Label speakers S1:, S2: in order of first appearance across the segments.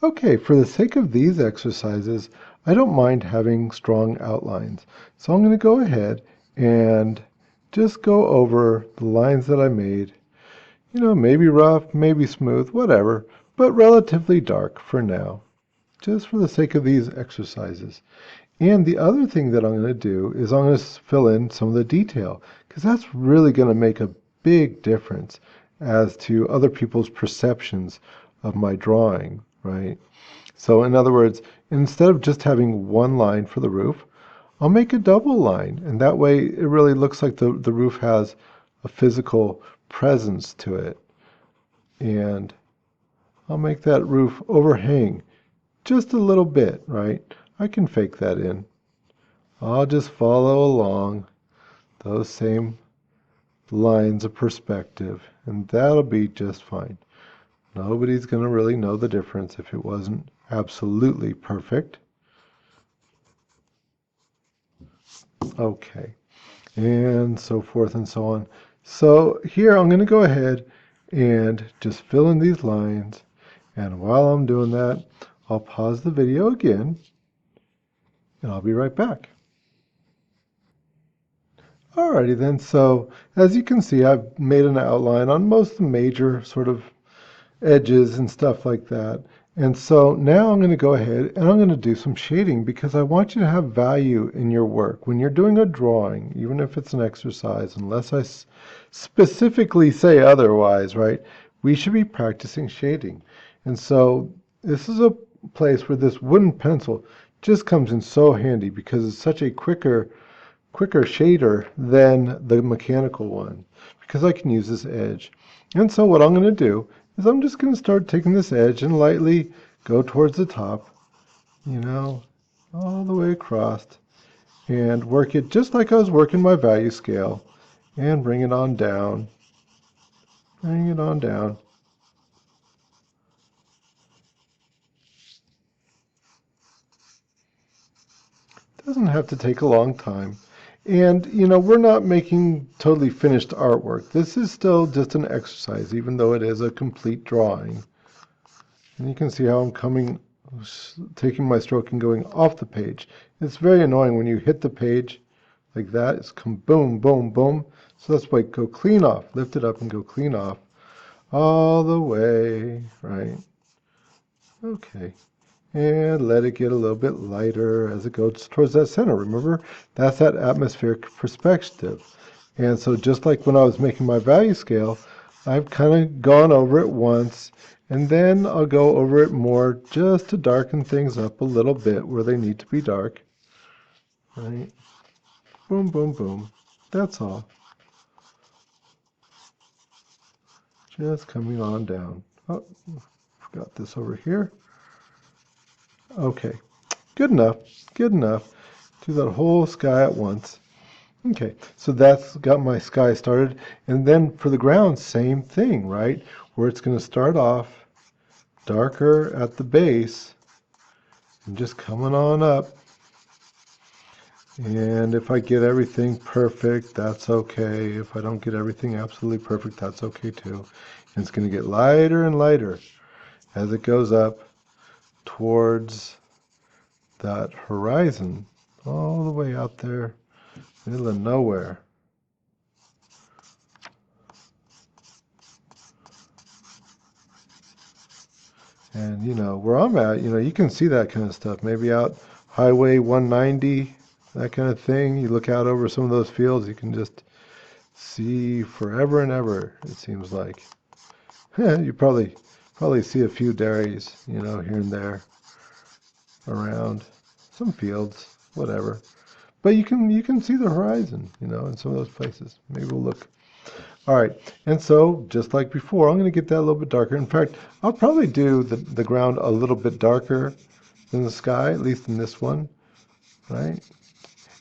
S1: Okay, for the sake of these exercises, I don't mind having strong outlines. So I'm going to go ahead and just go over the lines that I made. Maybe rough, maybe smooth, whatever, but relatively dark for now, just for the sake of these exercises. And the other thing that I'm going to do is I'm going to fill in some of the detail, because that's really going to make a big difference as to other people's perceptions of my drawing, right? So in other words, instead of just having one line for the roof, I'll make a double line, and that way it really looks like the roof has a physical presence to it. And I'll make that roof overhang just a little bit, right? I can fake that in. I'll just follow along those same lines of perspective, and that'll be just fine. Nobody's going to really know the difference if it wasn't absolutely perfect. Okay, and so forth and so on. So here I'm going to go ahead and just fill in these lines, and while I'm doing that, I'll pause the video again, and I'll be right back. Alrighty then, so as you can see, I've made an outline on most of the major sort of edges and stuff like that. And so now I'm going to go ahead and I'm going to do some shading, because I want you to have value in your work. When you're doing a drawing, even if it's an exercise, unless I specifically say otherwise, right, we should be practicing shading. And so this is a place where this wooden pencil just comes in so handy, because it's such a quicker shader than the mechanical one, because I can use this edge. And so what I'm going to do is I'm just going to start taking this edge and lightly go towards the top, all the way across, and work it just like I was working my value scale, and bring it on down, bring it on down. Doesn't have to take a long time. And, we're not making totally finished artwork. This is still just an exercise, even though it is a complete drawing. And you can see how I'm taking my stroke and going off the page. It's very annoying when you hit the page like that. It's come boom, boom, boom. So that's why go clean off. Lift it up and go clean off all the way, right? Okay. And let it get a little bit lighter as it goes towards that center. Remember, that's that atmospheric perspective. And so just like when I was making my value scale, I've kind of gone over it once, and then I'll go over it more just to darken things up a little bit where they need to be dark. Right? Boom, boom, boom. That's all. Just coming on down. Oh, forgot this over here. Okay, good enough, good enough. Do that whole sky at once. Okay, so that's got my sky started. And then for the ground, same thing, right? Where it's going to start off darker at the base and just coming on up. And if I get everything perfect, that's okay. If I don't get everything absolutely perfect, that's okay too. And it's going to get lighter and lighter as it goes up towards that horizon, all the way out there, middle of nowhere. And where I'm at, you can see that kind of stuff. Maybe out Highway 190, that kind of thing. You look out over some of those fields, you can just see forever and ever, it seems like. You probably see a few dairies, here and there around some fields, whatever. But you can see the horizon, in some of those places. Maybe we'll look. All right, and so just like before, I'm going to get that a little bit darker. In fact, I'll probably do the ground a little bit darker than the sky, at least in this one, right?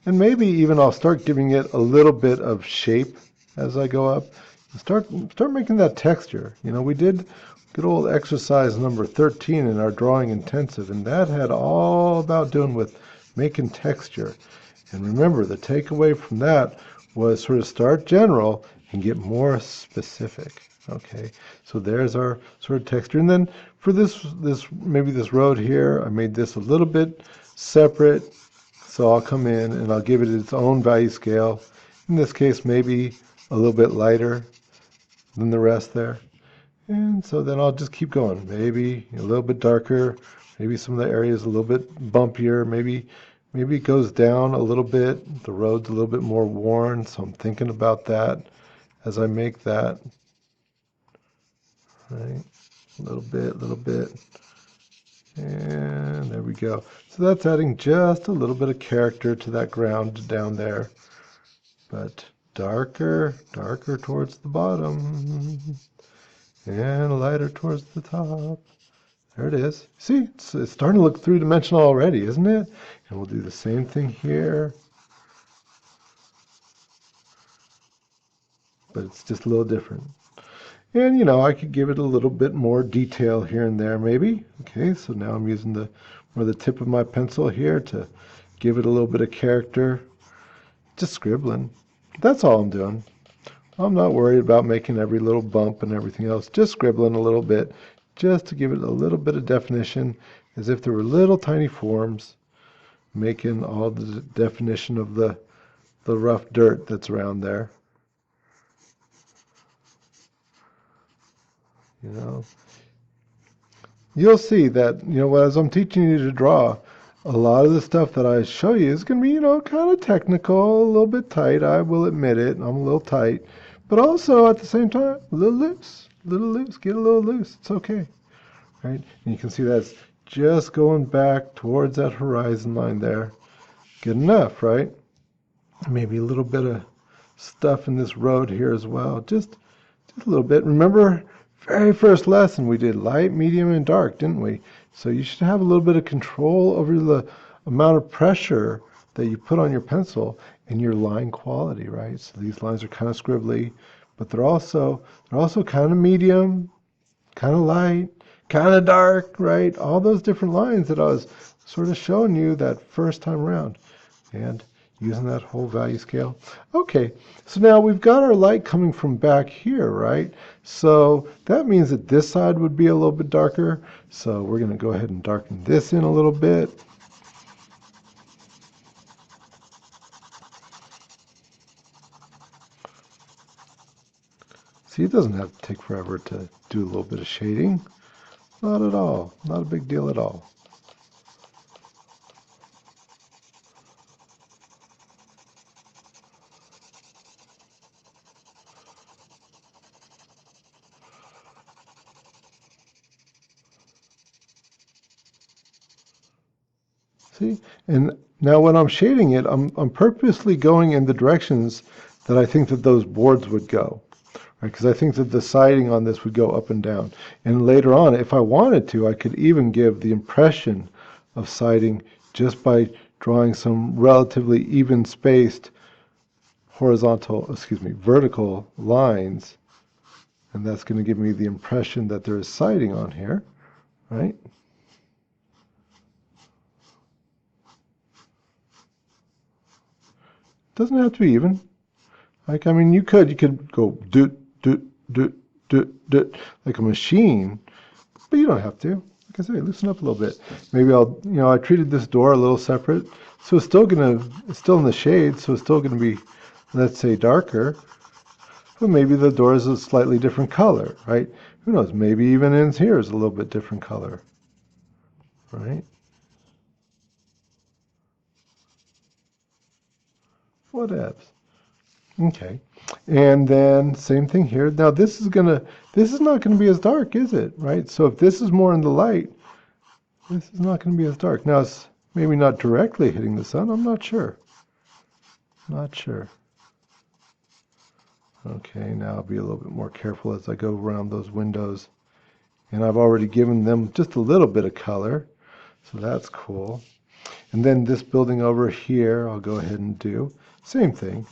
S1: And maybe even I'll start giving it a little bit of shape as I go up. Start making that texture. We did good old exercise number 13 in our drawing intensive, and that had all about doing with making texture. And remember, the takeaway from that was sort of start general and get more specific. Okay, so there's our sort of texture. And then for maybe this road here, I made this a little bit separate. So I'll come in and I'll give it its own value scale. In this case, maybe a little bit lighter than the rest there. And so then I'll just keep going. Maybe a little bit darker, maybe some of the areas a little bit bumpier, maybe it goes down a little bit. The road's a little bit more worn, so I'm thinking about that as I make that. Right, a little bit. And there we go. So that's adding just a little bit of character to that ground down there. But darker towards the bottom. And lighter towards the top. There it is. See, it's starting to look three-dimensional already, isn't it? And we'll do the same thing here. But it's just a little different. And, you know, I could give it a little bit more detail here and there, maybe. Okay, so now I'm using the tip of my pencil here to give it a little bit of character. Just scribbling. That's all I'm doing. I'm not worried about making every little bump and everything else. Just scribbling a little bit, just to give it a little bit of definition, as if there were little tiny forms, making all the definition of the rough dirt that's around there. You know, you'll see that, you know, as I'm teaching you to draw, a lot of the stuff that I show you is going to be, you know, kind of technical, a little bit tight. I will admit it. I'm a little tight, but also at the same time, a little loose, get a little loose. It's okay, right? And you can see that's just going back towards that horizon line there. Good enough, right? Maybe a little bit of stuff in this road here as well. Just a little bit. Remember, very first lesson we did light, medium, and dark, didn't we? So you should have a little bit of control over the amount of pressure that you put on your pencil and your line quality, right? So these lines are kind of scribbly, but they're also kind of medium, kind of light, kind of dark, right? All those different lines that I was sort of showing you that first time around. And using that whole value scale. Okay, so now we've got our light coming from back here, right? So that means that this side would be a little bit darker. So we're going to go ahead and darken this in a little bit. See, it doesn't have to take forever to do a little bit of shading. Not at all. Not a big deal at all. See, and now when I'm shading it, I'm purposely going in the directions that I think that those boards would go, right? Because I think that the siding on this would go up and down. And later on, if I wanted to, I could even give the impression of siding just by drawing some relatively even spaced vertical lines. And that's going to give me the impression that there is siding on here, right? Doesn't have to be even. Like, I mean, you could go doot, doot, doot, doot, doot, like a machine, but you don't have to. Like I say, loosen up a little bit. Maybe I treated this door a little separate, so it's still in the shade, so it's still gonna be, let's say, darker, but maybe the door is a slightly different color, right? Who knows? Maybe even in here is a little bit different color, right? Whatevs. Okay, and then same thing here. Now this is not gonna be as dark, is it? Right? So if this is more in the light, this is not gonna be as dark. Now it's maybe not directly hitting the sun. I'm not sure. Not sure. Okay, now I'll be a little bit more careful as I go around those windows. And I've already given them just a little bit of color, so that's cool. And then this building over here, I'll go ahead and do same thing.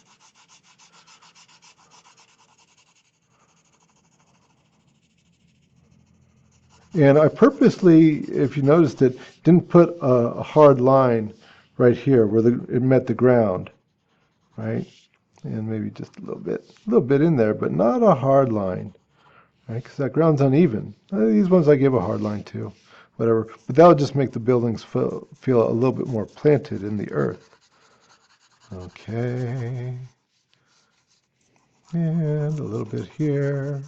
S1: And I purposely, if you noticed it, didn't put a hard line right here where it met the ground, right? And maybe just a little bit in there, but not a hard line, right? Because that ground's uneven. These ones I give a hard line to, whatever. But that'll just make the buildings feel a little bit more planted in the earth. Okay. And a little bit here,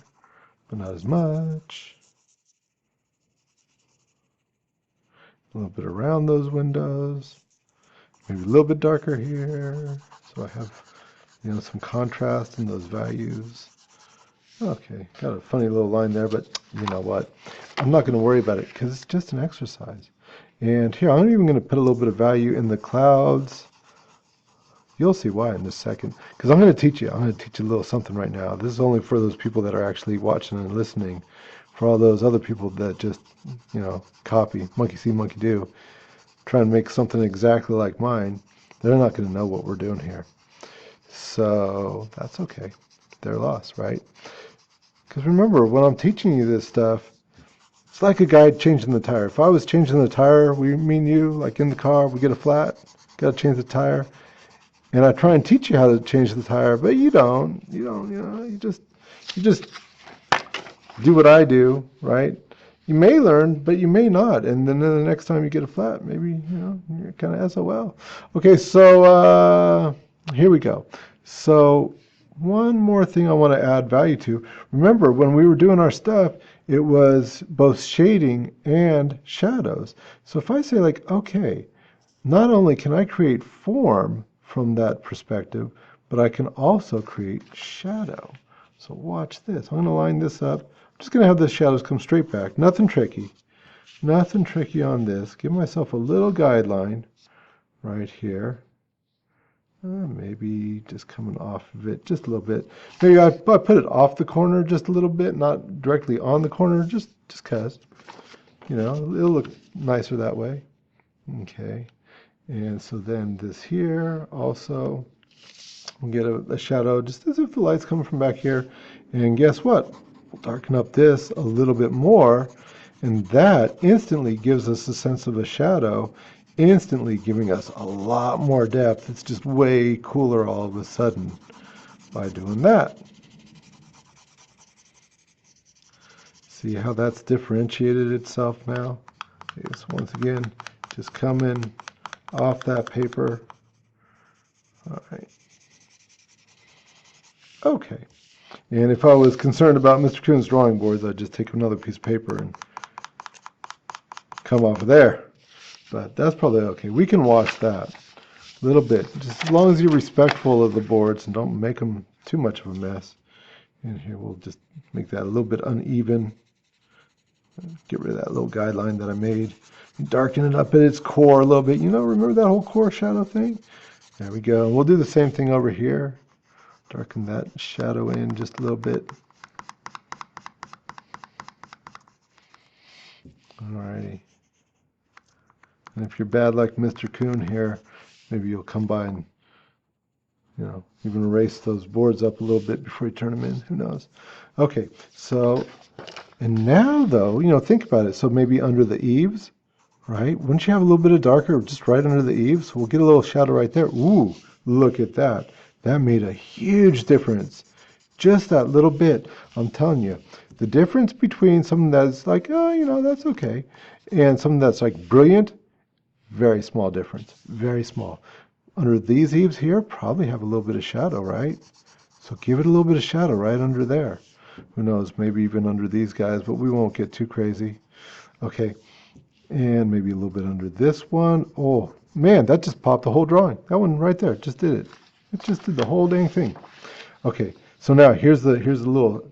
S1: but not as much. A little bit around those windows. Maybe a little bit darker here. So I have, some contrast in those values. Okay, got a funny little line there, but you know what? I'm not going to worry about it because it's just an exercise. And here, I'm even going to put a little bit of value in the clouds. You'll see why in a second, because I'm going to teach you. I'm going to teach you a little something right now. This is only for those people that are actually watching and listening. For all those other people that just, copy, monkey see, monkey do, try and make something exactly like mine, they're not going to know what we're doing here. So that's okay. Their loss, right? Because remember, when I'm teaching you this stuff, it's like a guy changing the tire. If I was changing the tire, me and you, like in the car, we get a flat, got to change the tire. And I try and teach you how to change the tire, but you don't, you just do what I do, right? You may learn, but you may not. And then the next time you get a flat, maybe, you're kind of SOL. Okay, so here we go. So one more thing I want to add value to. Remember, when we were doing our stuff, it was both shading and shadows. So if I say like, okay, not only can I create form from that perspective, but I can also create shadow. So watch this. I'm going to line this up. I'm just going to have the shadows come straight back. Nothing tricky. Nothing tricky on this. Give myself a little guideline right here. Maybe just coming off of it just a little bit. Maybe I put it off the corner just a little bit, not directly on the corner, just because. It'll look nicer that way. Okay. And so then this here also, we'll get a shadow just as if the light's coming from back here. And guess what? We'll darken up this a little bit more, and that instantly gives us a sense of a shadow, instantly giving us a lot more depth. It's just way cooler all of a sudden by doing that. See how that's differentiated itself now? Okay, so once again, just come in off that paper. All right. Okay. And if I was concerned about Mr. Coon's drawing boards, I'd just take another piece of paper and come off of there. But that's probably okay. We can wash that a little bit, just as long as you're respectful of the boards and don't make them too much of a mess. And here we'll just make that a little bit uneven. Get rid of that little guideline that I made. Darken it up at its core a little bit. Remember that whole core shadow thing? There we go. We'll do the same thing over here. Darken that shadow in just a little bit. Alrighty. And if you're bad like Mr. Coon here, maybe you'll come by and, even erase those boards up a little bit before you turn them in. Who knows? Okay, so, and now though, think about it. So maybe under the eaves, right? Wouldn't you have a little bit of darker just right under the eaves? We'll get a little shadow right there. Ooh, look at that. That made a huge difference. Just that little bit. I'm telling you, the difference between something that's like, oh, that's okay, and something that's like brilliant, very small difference. Very small. Under these eaves here, probably have a little bit of shadow, right? So give it a little bit of shadow right under there. Who knows, maybe even under these guys, but we won't get too crazy. Okay, and maybe a little bit under this one. Oh, man, that just popped the whole drawing. That one right there just did it. It just did the whole dang thing. Okay, so now here's the little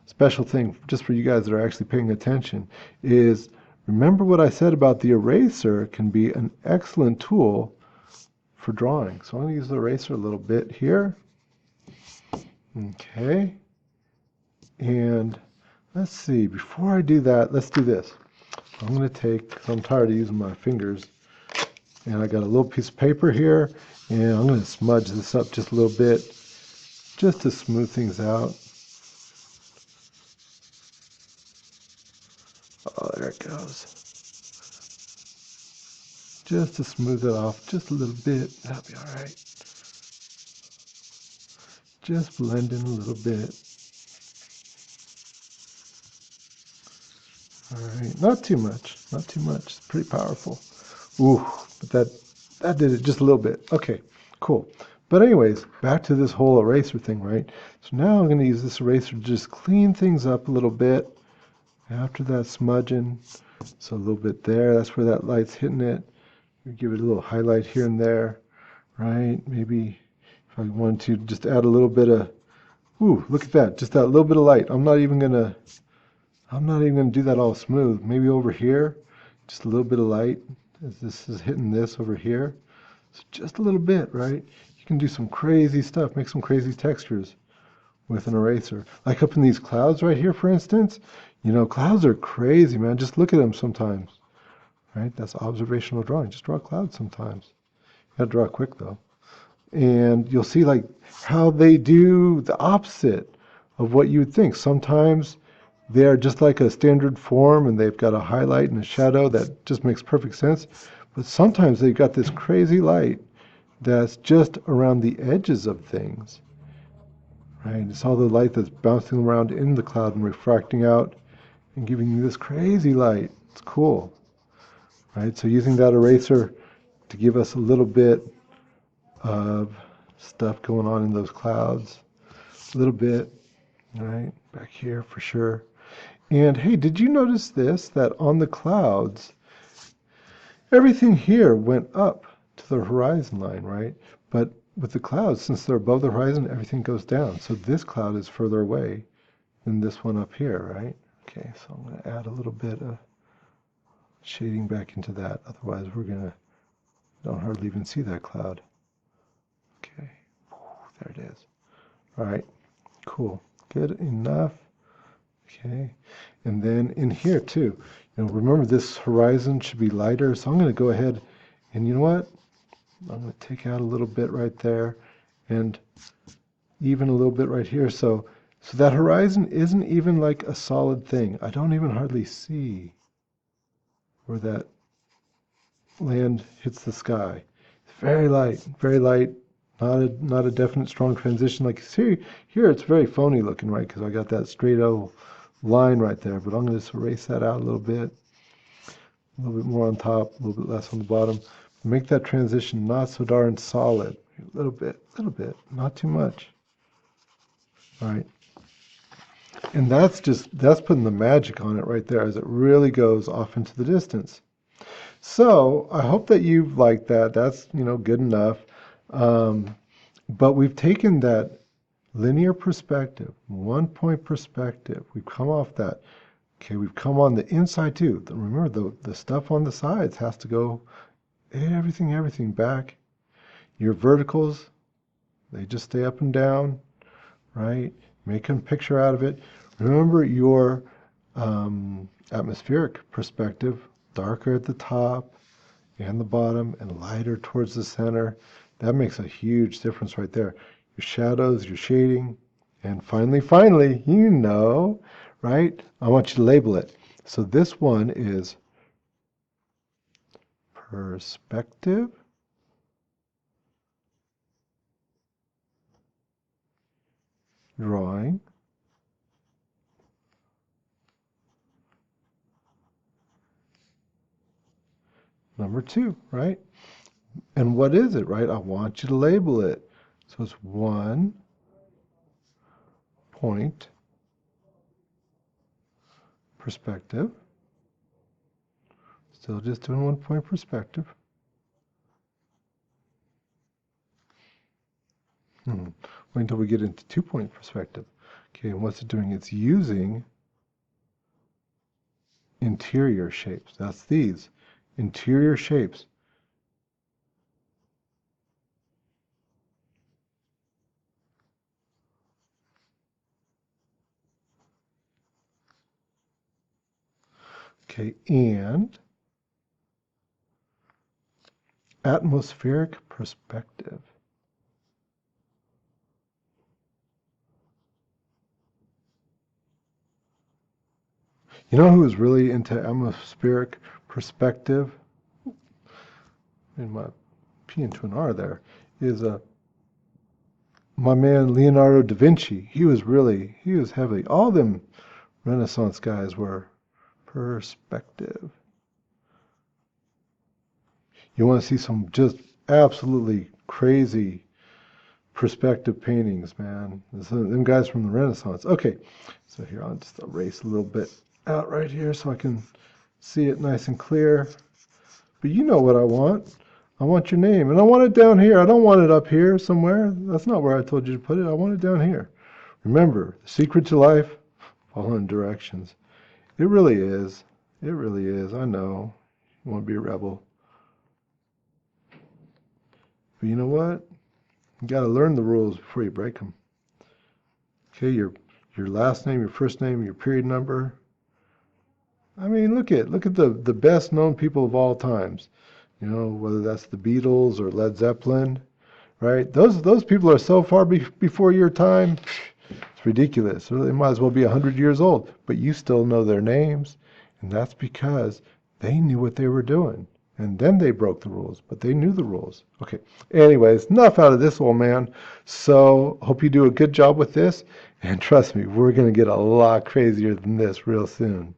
S1: special thing just for you guys that are actually paying attention is remember what I said about the eraser can be an excellent tool for drawing. So I'm going to use the eraser a little bit here. Okay. And let's see, before I do that, let's do this. I'm going to take, because I'm tired of using my fingers, and I got a little piece of paper here, and I'm going to smudge this up just a little bit, just to smooth things out. Oh, there it goes. Just to smooth it off just a little bit. That'll be all right. Just blend in a little bit. All right, not too much, not too much. It's pretty powerful. Ooh, but that did it just a little bit. Okay, cool. But anyways, back to this whole eraser thing, right? So now I'm going to use this eraser to just clean things up a little bit. After that smudging, so a little bit there. That's where that light's hitting it. Give it a little highlight here and there, right? Maybe if I want to just add a little bit of, ooh, look at that, just that little bit of light. I'm not even gonna do that all smooth. Maybe over here, just a little bit of light as this is hitting this over here. So just a little bit, right? You can do some crazy stuff, make some crazy textures with an eraser. Like up in these clouds right here, for instance. You know, clouds are crazy, man. Just look at them sometimes, right? That's observational drawing. Just draw clouds sometimes. You gotta draw quick though. And you'll see like how they do the opposite of what you would think. Sometimes they're just like a standard form and they've got a highlight and a shadow that just makes perfect sense. But sometimes they've got this crazy light that's just around the edges of things. Right? It's all the light that's bouncing around in the cloud and refracting out and giving you this crazy light. It's cool. Right? So using that eraser to give us a little bit of stuff going on in those clouds. A little bit, right? Back here for sure. And hey, did you notice this? That on the clouds, everything here went up to the horizon line, right? But with the clouds, since they're above the horizon, everything goes down. So this cloud is further away than this one up here, right? Okay, so I'm going to add a little bit of shading back into that. Otherwise, don't hardly even see that cloud. Okay, there it is. All right, cool, good enough. Okay, and then in here too, remember this horizon should be lighter, so I'm going to go ahead and you know what? I'm going to take out a little bit right there and even a little bit right here. So that horizon isn't even like a solid thing. I don't even hardly see where that land hits the sky. It's very light, not a definite strong transition. Like you see here, it's very phony looking, right? Because I got that straight O line right there. But I'm going to just erase that out a little bit more on top, a little bit less on the bottom. Make that transition not so darn solid. A little bit, not too much. All right. And that's putting the magic on it right there as it really goes off into the distance. So I hope that you've liked that. That's, good enough. But we've taken that linear perspective, 1-point perspective. We've come off that. Okay, we've come on the inside too. Remember, the stuff on the sides has to go everything back. Your verticals, they just stay up and down, right? Make a picture out of it. Remember your atmospheric perspective, darker at the top and the bottom and lighter towards the center. That makes a huge difference right there. Your shadows, your shading, and finally, right? I want you to label it. So this one is perspective. Drawing. Number 2, right? And what is it, right? I want you to label it. So it's 1-point perspective. Still just doing 1-point perspective. Wait until we get into 2-point perspective. Okay, and what's it doing? It's using interior shapes. That's these interior shapes. Okay, and atmospheric perspective. You know who is really into atmospheric perspective? In my P into an R there is my man Leonardo da Vinci, he was heavily, all them Renaissance guys were. Perspective. You want to see some just absolutely crazy perspective paintings, man. Them guys from the Renaissance. Okay, so here I'll just erase a little bit out right here so I can see it nice and clear. But you know what I want. I want your name, and I want it down here. I don't want it up here somewhere. That's not where I told you to put it. I want it down here. Remember, the secret to life, following directions. It really is. It really is. I know. You want to be a rebel. But you know what? You got to learn the rules before you break them. Okay, your last name, your first name, your period number. I mean, look at the best known people of all times. You know, whether that's the Beatles or Led Zeppelin, right? Those people are so far before your time. It's ridiculous. So they might as well be 100 years old, but you still know their names, and that's because they knew what they were doing. And then they broke the rules, but they knew the rules. Okay. Anyways, enough out of this old man. So hope you do a good job with this. And trust me, we're going to get a lot crazier than this real soon.